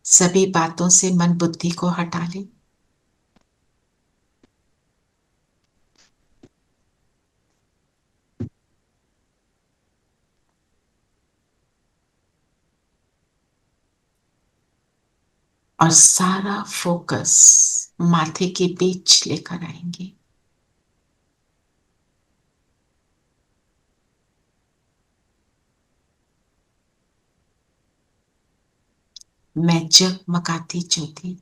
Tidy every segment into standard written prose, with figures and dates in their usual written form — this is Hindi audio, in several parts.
सभी बातों से मन बुद्धि को हटा ले और सारा फोकस माथे के बीच लेकर आएंगे। मैं जगमगाती ज्योति।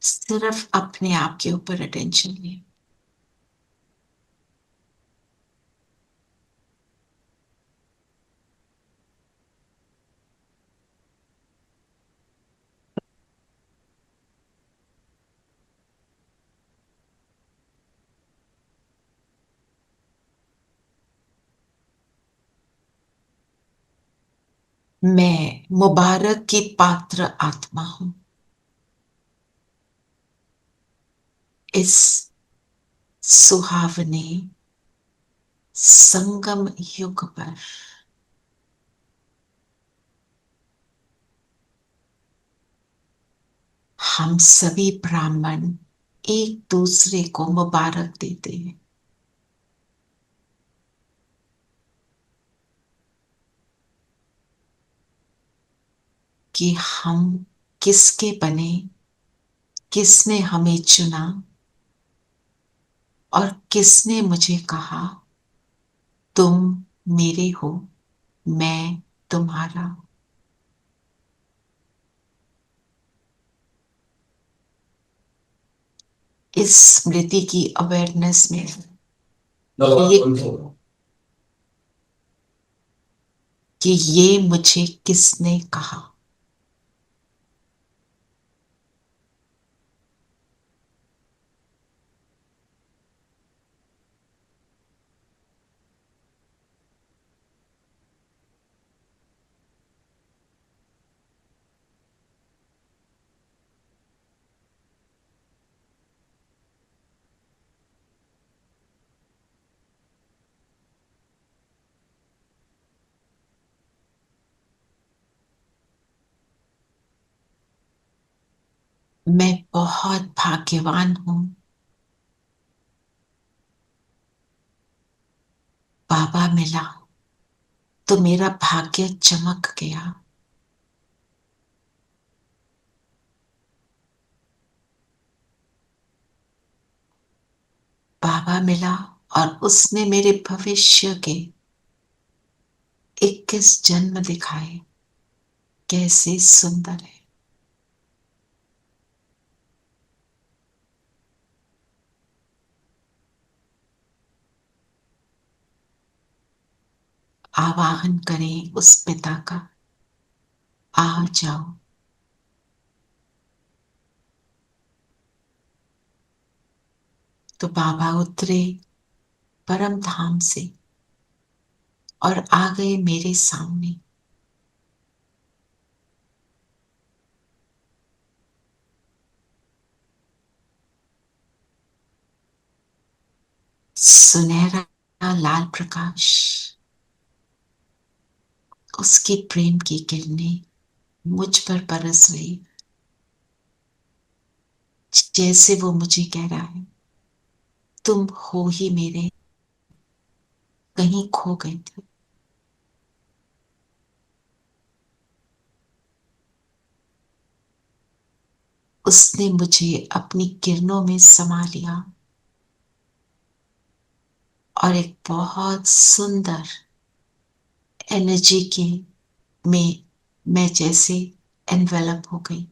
सिर्फ अपने आप के ऊपर अटेंशन ले। मैं मुबारक की पात्र आत्मा हूं। इस सुहावने संगम युग पर हम सभी ब्राह्मण एक दूसरे को मुबारक देते हैं कि हम किसके बने, किसने हमें चुना और किसने मुझे कहा तुम मेरे हो, मैं तुम्हारा। इस स्मृति की अवेयरनेस में ये कि ये मुझे किसने कहा। मैं बहुत भाग्यवान हूं। बाबा मिला तो मेरा भाग्य चमक गया। बाबा मिला और उसने मेरे भविष्य के 21 जन्म दिखाए, कैसे सुंदर है। आवाहन करें उस पिता का, आ जाओ। तो बाबा उतरे परम धाम से और आ गए मेरे सामने। सुनहरा लाल प्रकाश, उसकी प्रेम की किरणें मुझ पर बरस रही, जैसे वो मुझे कह रहा है तुम हो ही मेरे, कहीं खो गए थे। उसने मुझे अपनी किरणों में समा लिया और एक बहुत सुंदर एनर्जी के में मैं जैसे एनवेलप हो गई।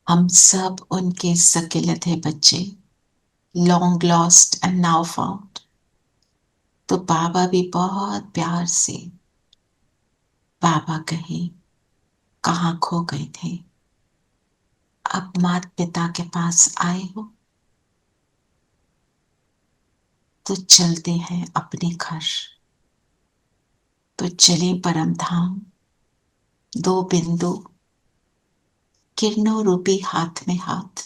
हम सब उनके सकेले थे बच्चे, long lost and now found. तो बाबा भी बहुत प्यार से बाबा कहे कहाँ खो गए थे, अब माता पिता के पास आए हो तो चलते हैं अपने घर। तो चले परम धाम, दो बिंदु किरणों रूपी हाथ में हाथ,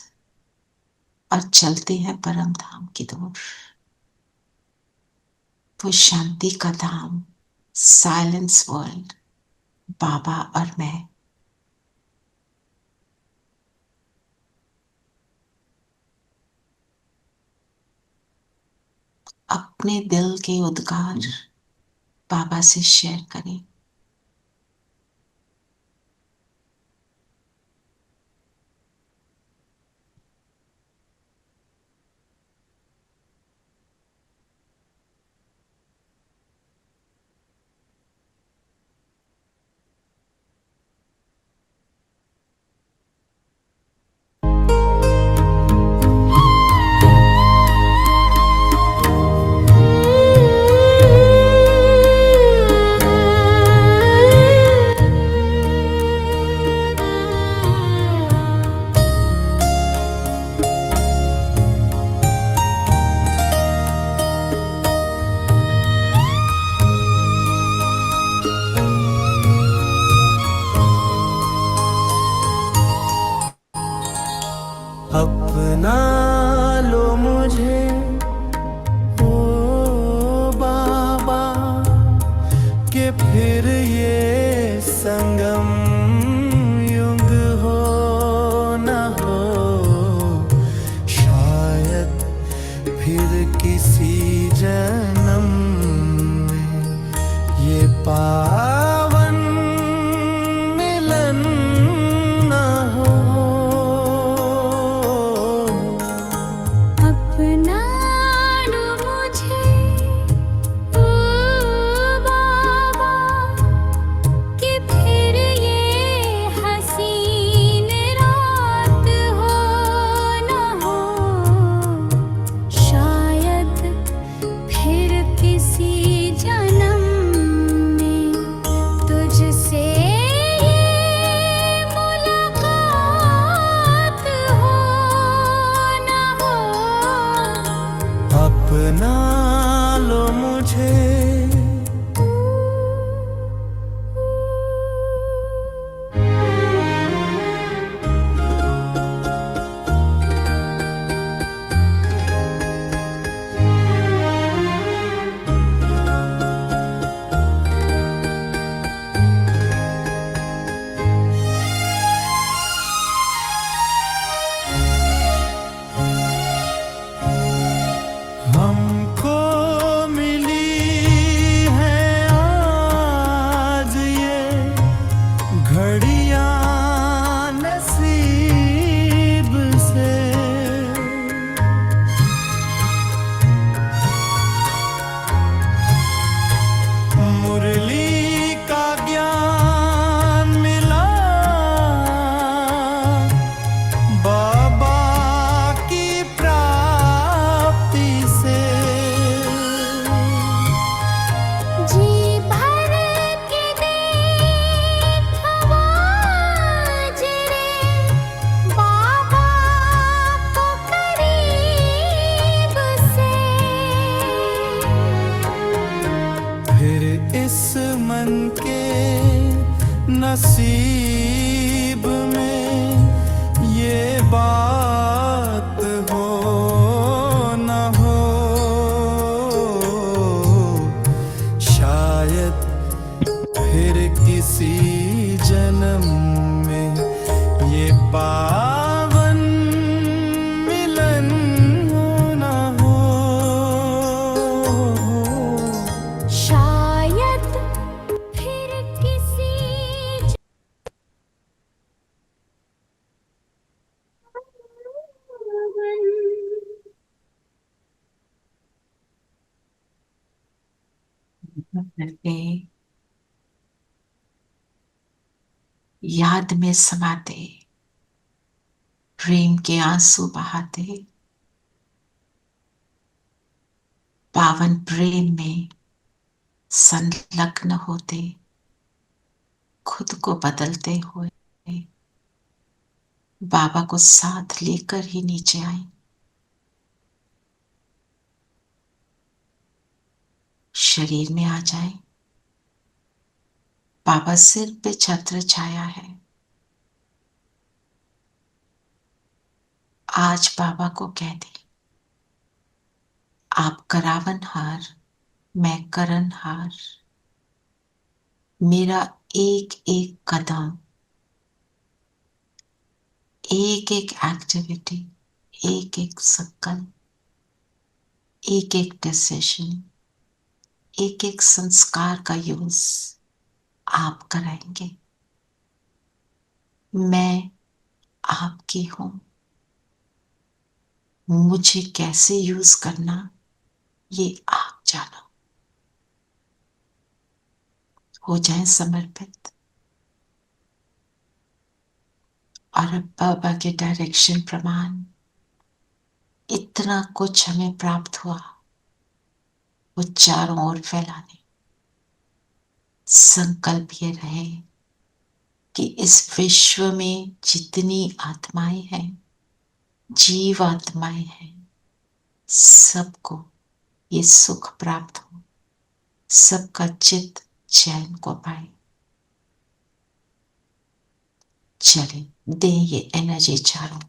और चलते हैं परम धाम की ओर। वो शांति का धाम, साइलेंस वर्ल्ड, बाबा और मैं। अपने दिल के उद्गार बाबा से शेयर करें। अपना लो मुझे ओ बाबा, कि फिर ये संगम युग हो न हो, शायद फिर किसी जन्म में ये पावन मिलन न हो। अपना लो मुझे ओ बाबा, कि फिर ये हसीन रात हो न हो, शायद फिर किसी जन्म में तुझसे ये मुलाकात हो न हो। अपना लो मुझे हमको मिली है आज ये घड़ियां नसीब से, मुरली का ज्ञान मिला बाबा की प्राप्ति से। जी भर के देखा आज रे बाबा को करीब से, फिर इस मन के नसीब में ये बात हो न हो, शायद फिर किसी जन्म में ये पावन मिलन न हो। शायद फिर किसी करके याद में समाते प्रेम के आंसू बहाते, पावन प्रेम में संलग्न होते, खुद को बदलते हुए बाबा को साथ लेकर ही नीचे आई। शरीर में आ जाए। बाबा सिर पे छत्र छाया है। आज बाबा को कह दे, आप करावनहार, मैं करनहार। मेरा एक एक कदम, एक एक एक्टिविटी, एक एक संकल्प, एक एक डिसीजन, एक एक संस्कार का यूज आप कराएंगे। मैं आपकी हूं। मुझे कैसे यूज करना ये आप जानो। हो जाए समर्पित। और अब बाबा के डायरेक्शन प्रमाण इतना कुछ हमें प्राप्त हुआ, वो चारों ओर फैलाने। संकल्प ये रहे कि इस विश्व में जितनी आत्माएं हैं, जीव आत्माएं हैं, सबको ये सुख प्राप्त हो, सबका चित्त चैन को पाए। चले दे ये एनर्जी चारों।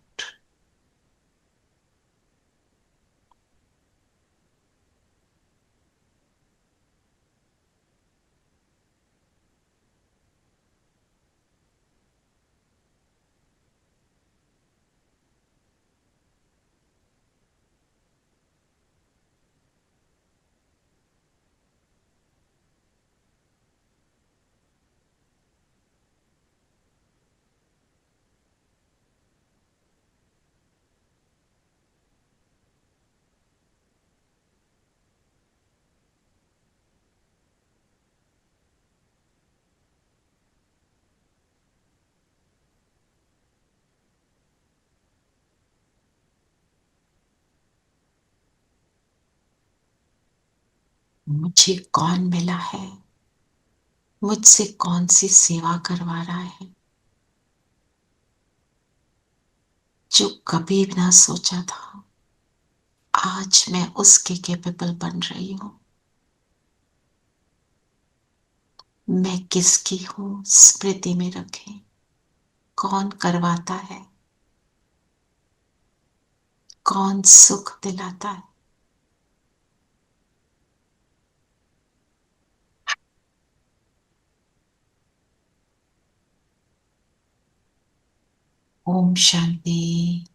मुझे कौन मिला है, मुझसे कौन सी सेवा करवा रहा है, जो कभी ना सोचा था आज मैं उसके कैपेबल बन रही हूं। मैं किसकी हूं स्मृति में रखें। कौन करवाता है, कौन सुख दिलाता है। ओम शांति।